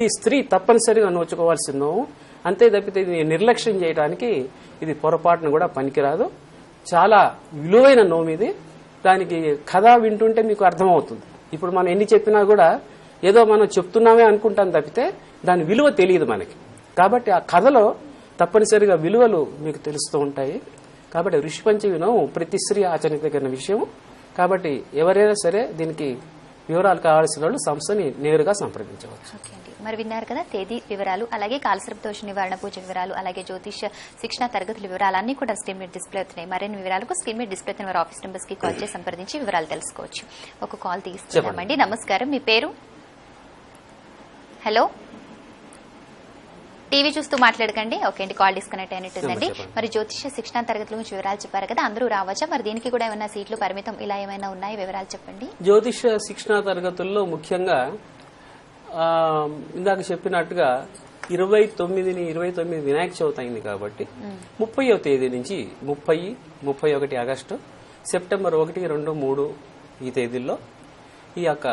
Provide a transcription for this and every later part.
ఈ స్త్రీ తప్పనిసరిగా నోచుకోవాల్సిన నోము. అంతే తప్పితే ఇది నిర్లక్ష్యం చేయడానికి ఇది పొరపాటును కూడా పనికిరాదు. చాలా విలువైన నోము ఇది. దానికి కథ వింటుంటే మీకు అర్థమవుతుంది. ఇప్పుడు మనం ఎన్ని చెప్పినా కూడా ఏదో మనం చెప్తున్నామే అనుకుంటాం తప్పితే దాని విలువ తెలియదు మనకి. కాబట్టి ఆ కథలో తప్పనిసరిగా విలువలు మీకు తెలుస్తూ ఉంటాయి. కాబట్టి ఋషిపంచమి నోము ప్రతి స్త్రీ ఆచరించదగిన విషయం. కాబట్టి ఎవరైనా సరే దీనికి వివరాలు కావాల్సిన వాళ్ళు సంస్థని నేరుగా సంప్రదించవచ్చు. మరి విన్నారు కదా తేదీ వివరాలు, అలాగే కాలసర్ప దోష నివారణ పూజ వివరాలు, అలాగే జ్యోతిష శిక్షణ తరగతుల వివరాలు అన్ని కూడా స్క్రీన్ మీద డిస్ప్లే అవుతున్నాయి. మరిన్ని వివరాలకు స్క్రీన్ మీద డిస్ప్లే అవుతున్న వారి ఆఫీస్ నెంబర్స్ కి కాల్ చేసి సంప్రదించి వివరాలు తెలుసుకోవచ్చు. ఒక కాల్ తీసుకున్నామండి. నమస్కారం, మీ పేరు? హలో, టీవీ చూస్తూ మాట్లాడకండి. ఓకే అండి, కాల్ డిస్కనెక్ట్ అయినట్టుందండి. మరి జ్యోతిష శిక్షణ తరగతుల గురించి వివరాలు చెప్పారు కదా, అందరూ రావచ్చా? మరి దీనికి కూడా ఏమైనా సీట్లు పరిమితం ఇలా ఏమైనా ఉన్నాయి? వివరాలు చెప్పండి. జ్యోతిష శిక్షణ తరగతుల్లో ముఖ్యంగా ఇందాక చెప్పినట్టుగా 29 వినాయక చవితి అయింది కాబట్టి 30వ తేదీ నుంచి 31 ఆగస్టు, సెప్టెంబర్ 1, 2, 3 ఈ తేదీల్లో ఈ యొక్క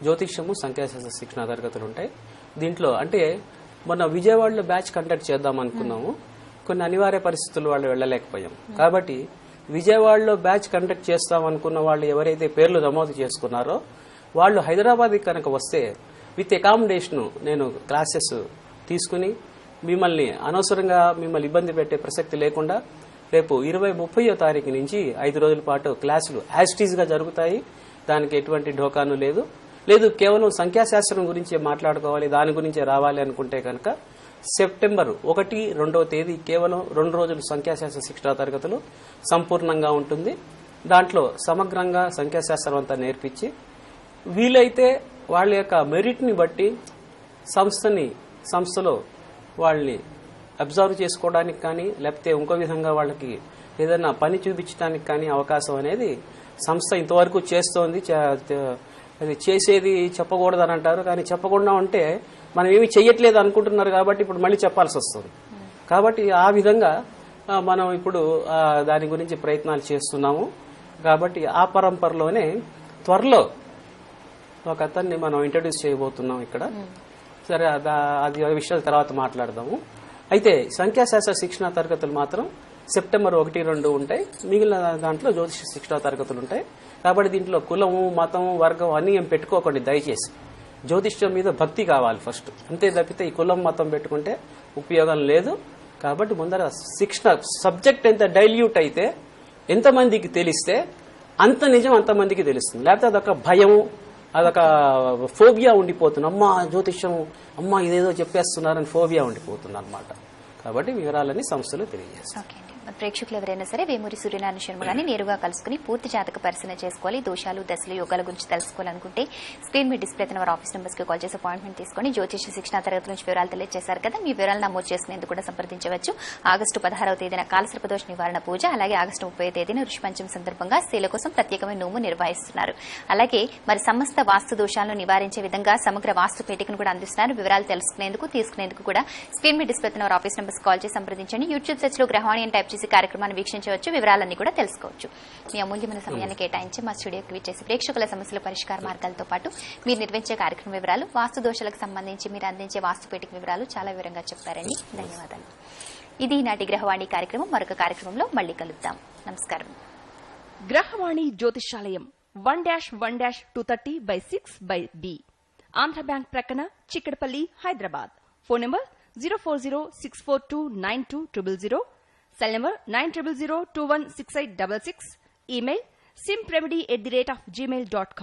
జ్యోతిష్యము సంఖ్యాశాస్త్ర శిక్షణ తరగతులు ఉంటాయి. దీంట్లో అంటే మొన్న విజయవాడలో బ్యాచ్ కండక్ట్ చేద్దాం అనుకున్నాము. కొన్ని అనివార్య పరిస్థితులు వాళ్ళు వెళ్లలేకపోయాం. కాబట్టి విజయవాడలో బ్యాచ్ కండక్ట్ చేస్తాం అనుకున్న వాళ్ళు ఎవరైతే పేర్లు నమోదు చేసుకున్నారో వాళ్ళు హైదరాబాద్ కనుక వస్తే విత్ అకామిడేషన్ నేను క్లాసెస్ తీసుకుని మిమ్మల్ని అనవసరంగా మిమ్మల్ని ఇబ్బంది పెట్టే ప్రసక్తి లేకుండా రేపు 20-30వ తారీఖు నుంచి 5 రోజుల పాటు క్లాసులు యాజ్ గా జరుగుతాయి. దానికి ఎటువంటి ఢోకాను లేదు. కేవలం సంఖ్యాశాస్త్రం గురించి మాట్లాడుకోవాలి, దాని గురించే రావాలి అనుకుంటే కనుక సెప్టెంబర్ 1, 2వ తేదీ కేవలం 2 రోజులు సంఖ్యాశాస్త్ర శిక్షణ తరగతులు సంపూర్ణంగా ఉంటుంది. దాంట్లో సమగ్రంగా సంఖ్యాశాస్త్రం అంతా నేర్పించి వీలైతే వాళ్ళ యొక్క మెరిట్ ని బట్టి సంస్థలో వాళ్ళని అబ్జర్వ్ చేసుకోవడానికి కానీ లేకపోతే ఇంకో విధంగా వాళ్ళకి ఏదైనా పని చూపించడానికి కానీ అవకాశం అనేది సంస్థ ఇంతవరకు చేస్తోంది. అది చేసేది చెప్పకూడదని అంటారు, కానీ చెప్పకుండా ఉంటే మనం ఏమి చెయ్యట్లేదు అనుకుంటున్నారు కాబట్టి ఇప్పుడు మళ్ళీ చెప్పాల్సి వస్తుంది. కాబట్టి ఆ విధంగా మనం ఇప్పుడు దాని గురించి ప్రయత్నాలు చేస్తున్నాము. కాబట్టి ఆ పరంపరలోనే త్వరలో ఒక అతన్ని మనం ఇంట్రడ్యూస్ చేయబోతున్నాం ఇక్కడ. సరే, అది విషయాల తర్వాత మాట్లాడదాము. అయితే సంఖ్యాశాస్త్ర శిక్షణ తరగతులు మాత్రం సెప్టెంబర్ 1, 2 ఉంటాయి. మిగిలిన దాంట్లో జ్యోతిష శిక్షణ తరగతులు ఉంటాయి. కాబట్టి దీంట్లో కులము, మతం, వర్గం అన్ని ఏం పెట్టుకోకండి దయచేసి. జ్యోతిష్యం మీద భక్తి కావాలి ఫస్ట్. అంతే తప్పితే ఈ కులం మతం పెట్టుకుంటే ఉపయోగం లేదు. కాబట్టి ముందర శిక్షణ సబ్జెక్ట్ ఎంత డైల్యూట్ అయితే ఎంతమందికి తెలిస్తే అంత నిజం అంతమందికి తెలుస్తుంది. లేకపోతే అదొక భయము, అదొక ఫోబియా ఉండిపోతుంది. అమ్మా జ్యోతిష్యం, అమ్మా ఇదేదో చెప్పేస్తున్నారని ఫోబియా ఉండిపోతుంది అనమాట. కాబట్టి వివరాలని సంస్థలు తెలియజేస్తాయి. ప్రేక్షకులు ఎవరైనా సరే వేమూరి సూర్యనారాయణ శర్మ గారిని నేరుగా కలుసుకుని పూర్తి జాతక పరిశీలన చేసుకోవాలి, దోషాలు, దశలు, యోగాల గురించి తెలుసుకోవాలనుకుంటే స్క్రీన్ మీద డిస్ప్లే అయిన వారి ఆఫీస్ నెంబర్స్ కి కాల్ చేసి అపాయింట్మెంట్ తీసుకుని జ్యోతిష శిక్షణ తరగతి నుంచి వివరాలు తెలియజేశారు కదా, మీ వివరాలు నమోదు చేసుకునేందుకు కూడా సంప్రదించవచ్చు. ఆగస్టు 16వ తేదీన కాలసర్పదోష నివారణ పూజ, అలాగే ఆగస్టు 30వ తేదీన ఋషిపంచమి సందర్భంగా స్త్రీల కోసం ప్రత్యేకమైన నోము నిర్వహిస్తున్నారు. అలాగే మరి సమస్త వాస్తు దోషాలను నివారించే విధంగా సమగ్ర వాస్తు పేటికను కూడా అందిస్తున్నారు. వివరాలు తెలుసుకునేందుకు తీసుకునేందుకు కూడా స్క్రీన్ మీద డిస్ప్లే అయిన వారి ఆఫీస్ నెంబర్స్ కాల్ చేసి సంప్రదించండి. యూట్యూబ్ సెర్చ్ లో గ్రహవాణి అని టైప్ చేసి కార్యక్రమాన్ని వీక్షించవచ్చు, వివరాలన్నీ కూడా తెలుసుకోవచ్చు. మీ అమూల్యమైన సమయాన్ని కేటాయించి మా స్టూడియోకి విచ్చేసి ప్రేక్షకుల సమస్యల పరిష్కార మార్గాలతో పాటు మీరు నిర్వహించే కార్యక్రమ వివరాలు, వాస్తు దోషాలకు సంబంధించి మీరు అందించే వాస్తు పేటిక వివరాలు చాలా వివరంగా చెప్పారండి. ధన్యవాదాలు. ఇది నాటి గ్రహవాణి కార్యక్రమం. మరొక కార్యక్రమంలో మళ్ళీ కలుద్దాం. నమస్కారం. గ్రహవాణి జ్యోతిషాలయం 1-1-230/6/B, ఆంధ్ర బ్యాంక్ ప్రక్కన, Chikkadpally, Hyderabad. Phone number 04064292000, cell number 9002168666, email simpremedy@gmail.com.